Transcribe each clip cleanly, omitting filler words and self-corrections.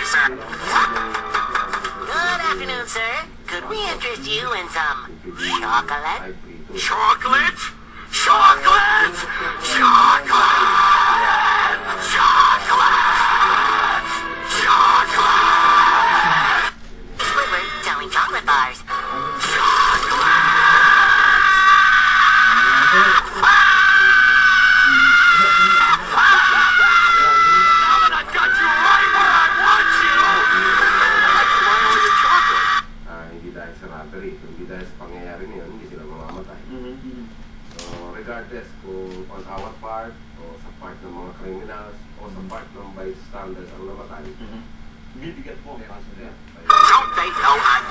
myself. Good afternoon, sir. Could we interest you in some chocolate? Chocolate? Chocolate! Chocolate! Chocolate! Chocolate! Squidward selling chocolate bars. Regardless kung on our part o sa part ng mga criminals o sa part ng bystanders ang namatay, bibigyan po ang kaso niya. Don't they know I'm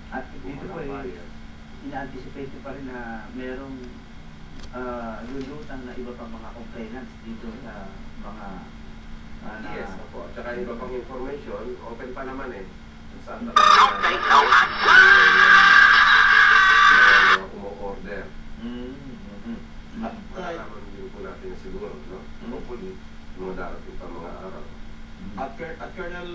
At dito po ina-anticipate pa rin na merong lulutang na iba pang mga complainants dito sa mga Yes, opo. At saka iba pang information, open pa naman eh. Saan na Don't they know I'm umo-order. At malalaman din po natin siguro, no? Hopefully, mga darating pa mga araw. At Colonel,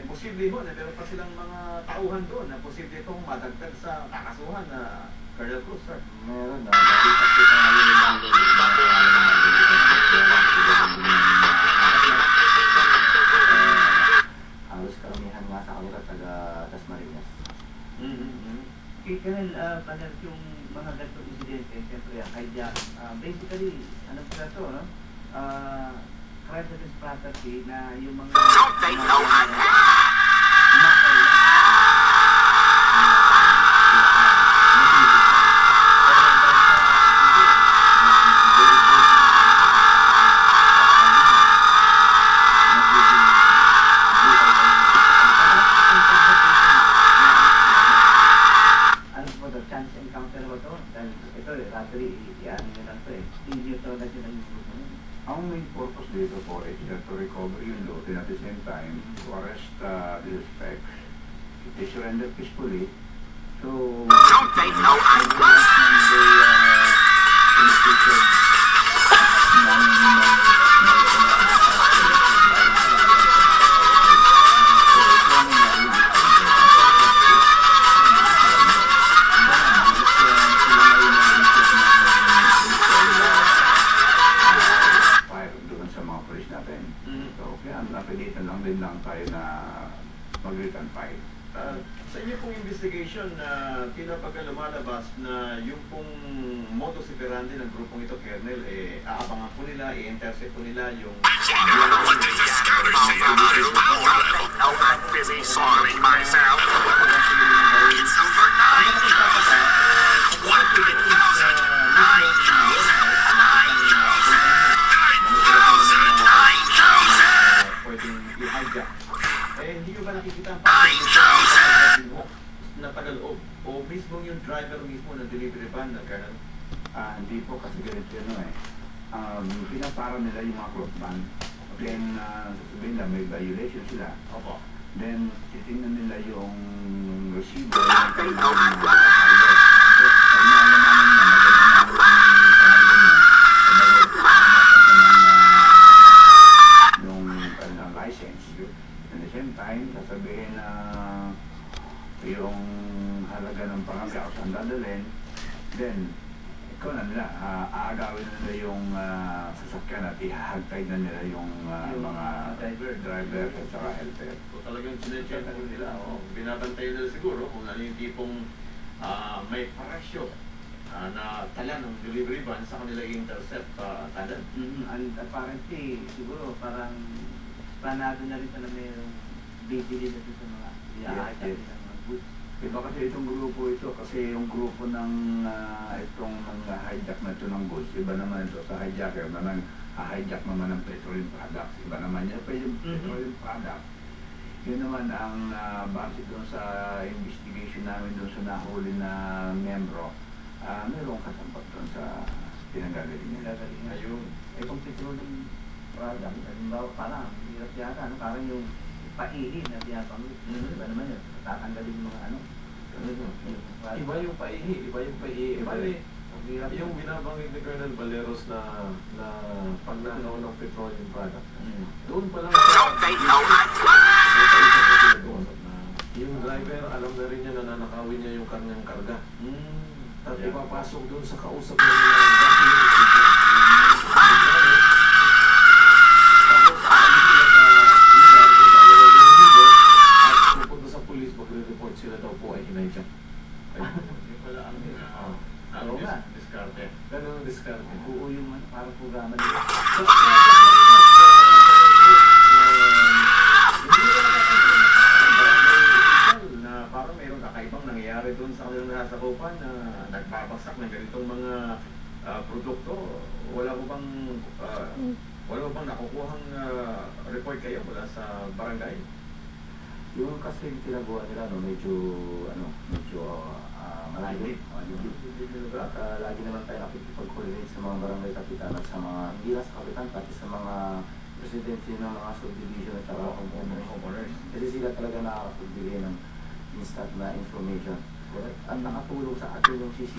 posible mo na meron pa silang mga tauhan doon na posible itong madagdag sa kakasuhan na Colonel Cruz, sir. meron na nakita ko sa ngayon halos karamihan nga sa kanila taga Dasmariñas. Colonel, panel yung mga ganitong insidente, siyempre, basically, ano sila to, no? Crime against property na yung mga Don't they know I'm chance encounter ba to? Dahil ito battery, yan yun lang to hindi ito na sila yung grupo nyo. Ang main purpose dito po is to recover yung loot and at the same time to arrest the suspect. If they surrender peacefully, so Don't they know I'm mag-return file. Sa inyo pong investigation na kinapagka lumalabas na yung pong modus operandi ng grupong ito, Colonel, aabangan po nila, i-intercept po nila yung What does the scouter say about it? Oh, I'm busy soiling myself. It's over 9,000! 1,000! 9,000! 9,000! 9,000! 9,000! pwedeng i-hijack. Hindi nyo ba nakikita ang 9,000! na tagaloob o mismo yung driver mismo ng delivery van na Colonel? Hindi po kasi ganito yun pinapara nila yung mga cloth van. Then, sasabihin nila may violation sila. Opo. Then, titingnan nila yung receiver Don't they know I'm yung license. At the same time, sasabihin na yung halaga ng pangagaw saan dadalhin, then ikaw na nila, aagawin na nila yung sasakyan at ihahagtay na nila yung mga driver at saka helper. So talagang sinecheck na nila, binabantay nila siguro kung ano yung tipong may parasyo na tala ng delivery van sa kanila i-intercept talan. And apparently, siguro parang planado na rin pala mayroong bibili na dito sa mga i-aakit nila mga goods. Iba kasi itong grupo ito, kasi yung grupo ng itong mga hijack na ito ng goods, iba naman ito sa hijacker na hijack naman ng petroleum products, iba naman yan pa yung petroleum product. Yun naman ang base doon sa investigation namin doon sa nahuli na membro, mayroong kasampat doon sa pinagagaling niya. Ayun. Eh kung petroleum product, halimbawa parang hirap yata, ano? Parang yung paihi na pinapangit. Iba naman yun, tatanggalin yung mga ano. Iba yung paihi, iba yung paihi. Yung binabanggit ni Colonel Valeros na pagnanaw ng petroleum product. Doon pa lang yung driver, alam na rin niya na nanakawin niya yung kanyang karga. At ipapasok doon sa kausap niya ng tapos aalis sila sa lugar kung saan nila yung leader at pupunta sa police, magre-report sila daw po ay hinayjack. Yung pala ang diskarte. Ganun ang diskarte. Oo yung ano, parang programa nila. Na parang mayroong kakaibang nangyayari doon sa kanilang nasakupan na nagbabagsak ng ganitong mga produkto. Wala ko bang nakukuhang report kayo mula sa barangay? Yung kasi tinabuhan nila, no, medyo malayo. At lagi naman tayo nakikipag-coordinate sa mga barangay kapitan at sa mga, hindi lang sa kapitan, pati sa mga presidente ng mga subdivision at saka homeowners. Kasi sila talaga nakakapagbigay ng instant na information. At nakatulong sa atin yung CCTV.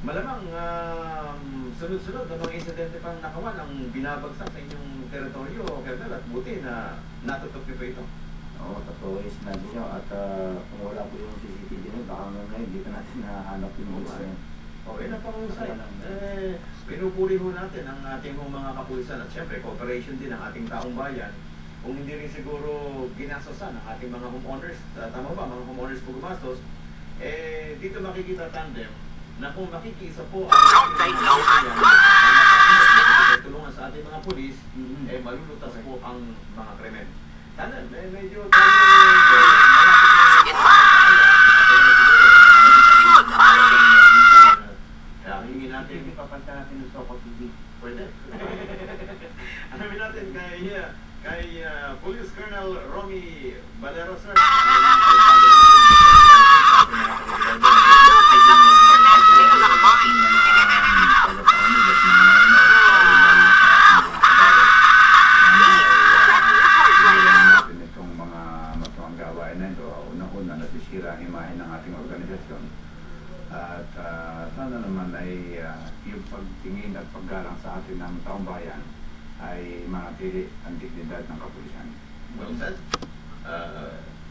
Malamang sunod-sunod na mga insidente pang nakawan ang binabagsak sa inyong teritoryo, Colonel, at buti na natutok niyo pa ito. Oo, totoo yung sinabi nyo. At kung wala po yung CCTV nyo, baka ngayon hindi ka natin nahanap yung mga yun. Okay na pangusay. Pinupuri ho natin ang ating mga kapulisan at syempre cooperation din ng ating taong bayan. Kung hindi rin siguro ginastosan ng ating mga homeowners, tama ba, mga homeowners po gumastos, dito makikita tandem na kung makikisa po ang tulungan sa ating mga pulis, malulutas po ang mga krimen. Sana, medyo hingin natin. Hindi papanta natin ng Soko TV. Pwede. Alamin natin kay Police Colonel Romy Valero, sir. Itong mga matuwang gawain na ito, unang-una nasisira ang imahe ng ating organisasyon. At sana naman ay yung pagtingin at paggalang sa atin ng taong bayan ay manatili ang dignidad ng kapulisan. Well said.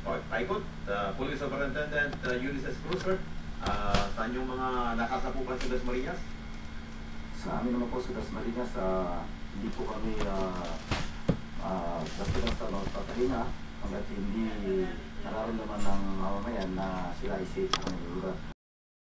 Paikot, Police Superintendent Ulysses Cruz, sa inyong mga nakasapukan sa Dasmariñas? Sa amin naman po sa Dasmariñas, hindi po kami basta magpapahinga hanggat hindi nararamdaman ng mamamayan na sila ay safe sa kanilang lugar.